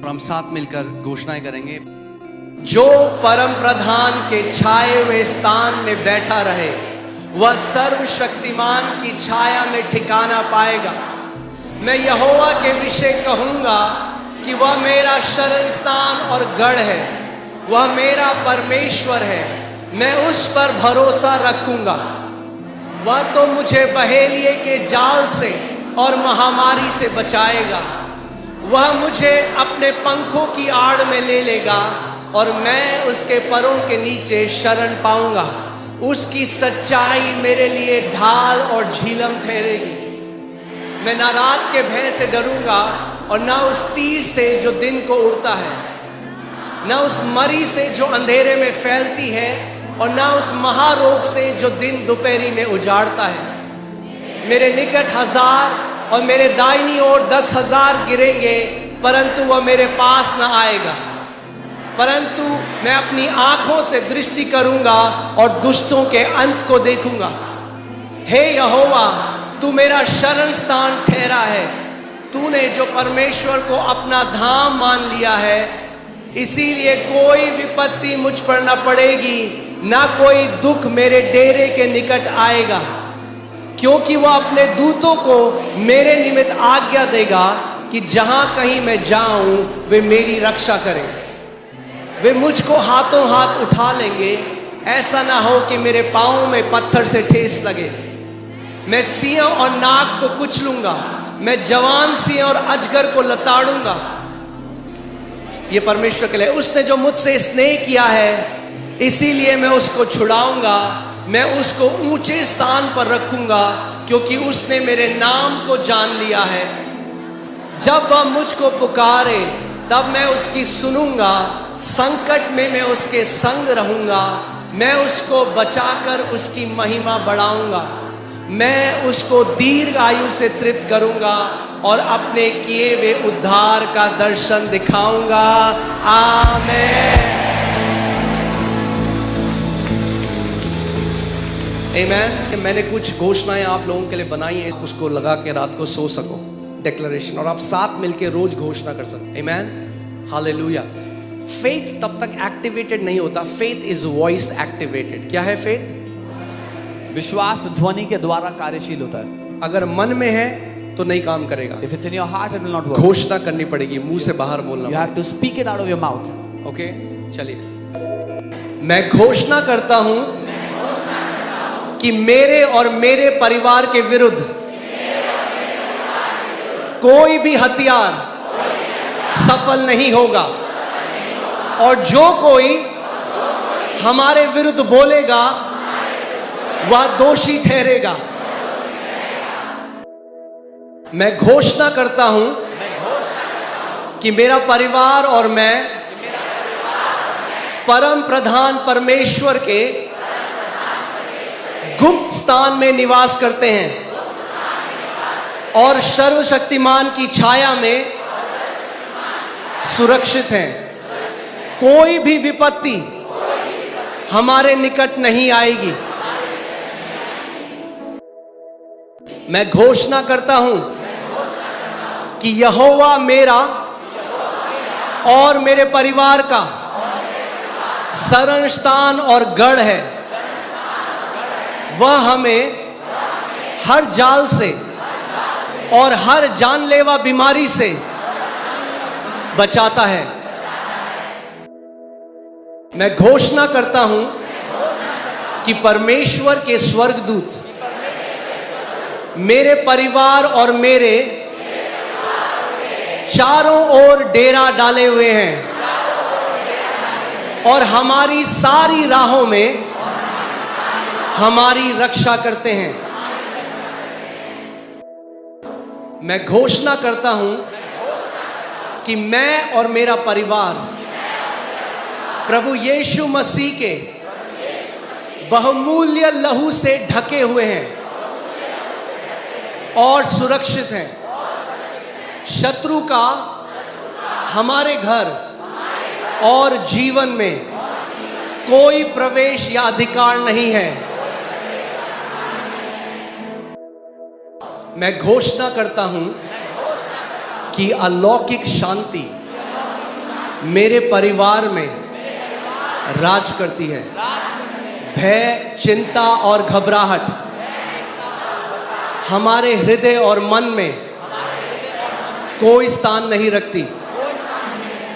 और हम साथ मिलकर घोषणाएं करेंगे। जो परम प्रधान के छाए हुए स्थान में बैठा रहे वह सर्वशक्तिमान की छाया में ठिकाना पाएगा। मैं यहोवा के विषय कहूँगा कि वह मेरा शरण स्थान और गढ़ है, वह मेरा परमेश्वर है, मैं उस पर भरोसा रखूँगा। वह तो मुझे बहेलिए के जाल से और महामारी से बचाएगा। वह मुझे अपने पंखों की आड़ में ले लेगा और मैं उसके परों के नीचे शरण पाऊंगा। उसकी सच्चाई मेरे लिए ढाल और झीलम ठहरेगी। मैं ना रात के भय से डरूंगा और ना उस तीर से जो दिन को उड़ता है, ना उस मरी से जो अंधेरे में फैलती है और ना उस महारोग से जो दिन दोपहरी में उजाड़ता है। मेरे निकट 1000 और मेरे दाहिनी ओर 10,000 गिरेंगे परंतु वह मेरे पास न आएगा। परंतु मैं अपनी आंखों से दृष्टि करूंगा और दुष्टों के अंत को देखूंगा। हे यहोवा, तू मेरा शरण स्थान ठहरा है। तूने जो परमेश्वर को अपना धाम मान लिया है, इसीलिए कोई विपत्ति मुझ पर न पड़ेगी, ना कोई दुख मेरे डेरे के निकट आएगा। क्योंकि वह अपने दूतों को मेरे निमित्त आज्ञा देगा कि जहां कहीं मैं जाऊं वे मेरी रक्षा करें। वे मुझको हाथों हाथ उठा लेंगे, ऐसा ना हो कि मेरे पांवों में पत्थर से ठेस लगे। मैं सिंह और नाग को कुचलूंगा, मैं जवान सिंह और अजगर को लताड़ूंगा। ये परमेश्वर के लिए, उसने जो मुझसे स्नेह किया है इसीलिए मैं उसको छुड़ाऊंगा। मैं उसको ऊंचे स्थान पर रखूंगा क्योंकि उसने मेरे नाम को जान लिया है। जब वह मुझको पुकारे तब मैं उसकी सुनूंगा। संकट में मैं उसके संग रहूंगा। मैं उसको बचाकर उसकी महिमा बढ़ाऊंगा। मैं उसको दीर्घ आयु से तृप्त करूंगा और अपने किए हुए उद्धार का दर्शन दिखाऊंगा। आमीन। आमीन। मैंने कुछ घोषणाएं आप लोगों के लिए बनाई हैं, उसको लगा के रात को सो सको, डिक्लेरेशन, और आप साथ मिलकर रोज घोषणा कर सकते। आमीन, हालेलुया। फेथ तब तक एक्टिवेटेड नहीं होता, फेथ इज वॉइस एक्टिवेटेड। क्या है फेथ? विश्वास ध्वनि के द्वारा कार्यशील होता है। अगर मन में है तो नहीं काम करेगा। If it's in your heart, it will not work. घोषणा करनी पड़ेगी, मुंह से बाहर बोलना। You have to speak it out of your mouth. Okay, चलिए। मैं घोषणा करता हूं कि मेरे और मेरे परिवार के विरुद्ध कोई भी हथियार सफल नहीं होगा और जो कोई हमारे विरुद्ध बोलेगा वह दोषी ठहरेगा। मैं घोषणा करता हूं कि मेरा परिवार और मैं परम प्रधान परमेश्वर के गुप्त स्थान में निवास करते हैं और सर्वशक्तिमान की छाया में सुरक्षित हैं। कोई भी विपत्ति हमारे निकट नहीं आएगी। मैं घोषणा करता हूं कि यहोवा मेरा और मेरे परिवार का शरण स्थान और गढ़ है। वह हमें हर जाल से और हर जानलेवा बीमारी से बचाता है। मैं घोषणा करता हूं कि परमेश्वर के स्वर्गदूत मेरे परिवार और मेरे चारों ओर डेरा डाले हुए हैं और हमारी सारी राहों में हमारी रक्षा करते हैं। मैं घोषणा करता हूं कि मैं और मेरा परिवार प्रभु यीशु मसीह के बहुमूल्य लहू से ढके हुए हैं और सुरक्षित हैं। शत्रु का हमारे घर और जीवन में कोई प्रवेश या अधिकार नहीं है। मैं घोषणा करता हूं कि अलौकिक शांति मेरे परिवार में राज करती है। भय, चिंता और घबराहट हमारे हृदय और मन में कोई स्थान नहीं रखती।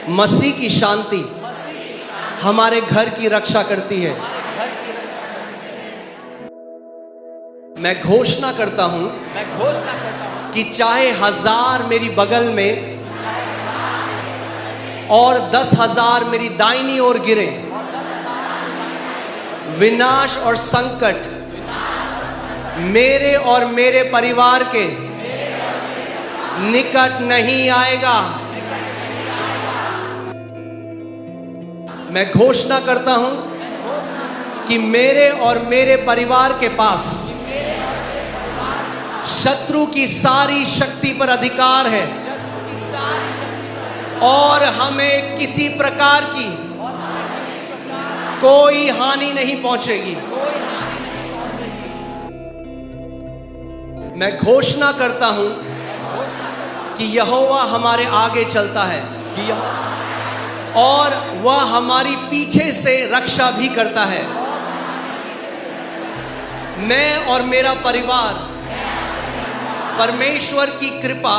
मसीह की शांति हमारे घर की रक्षा करती है। मैं घोषणा करता हूं कि चाहे 1000 मेरी बगल में और 10,000 मेरी दाहिनी ओर गिरे, विनाश और संकट मेरे और मेरे परिवार के निकट नहीं आएगा। मैं घोषणा करता हूं कि मेरे और मेरे परिवार के पास शत्रु की सारी शक्ति पर अधिकार है और हमें किसी प्रकार की कोई हानि नहीं पहुंचेगी। मैं घोषणा करता हूं कि यहोवा हमारे आगे चलता है और वह हमारी पीछे से रक्षा भी करता है। मैं और मेरा परिवार परमेश्वर की कृपा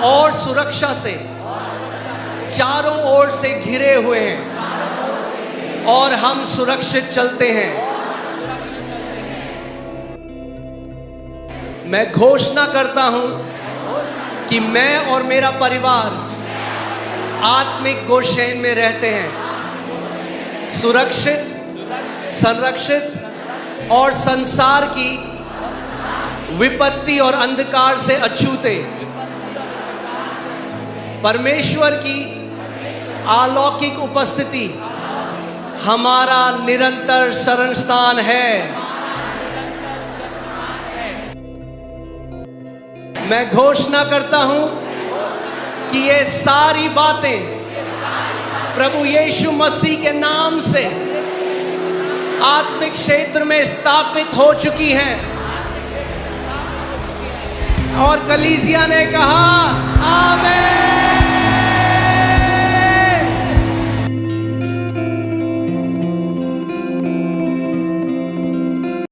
और सुरक्षा से चारों ओर से घिरे हुए हैं और हम सुरक्षित चलते हैं। मैं घोषणा करता हूं कि मैं और मेरा परिवार आत्मिक गोशेन में रहते हैं, सुरक्षित, संरक्षित और संसार की विपत्ति और अंधकार से अछूते। परमेश्वर की अलौकिक उपस्थिति हमारा निरंतर शरण स्थान है। मैं घोषणा करता हूं कि ये सारी बातें प्रभु यीशु मसीह के नाम से आत्मिक क्षेत्र में स्थापित हो चुकी हैं। और कलीसिया ने कहा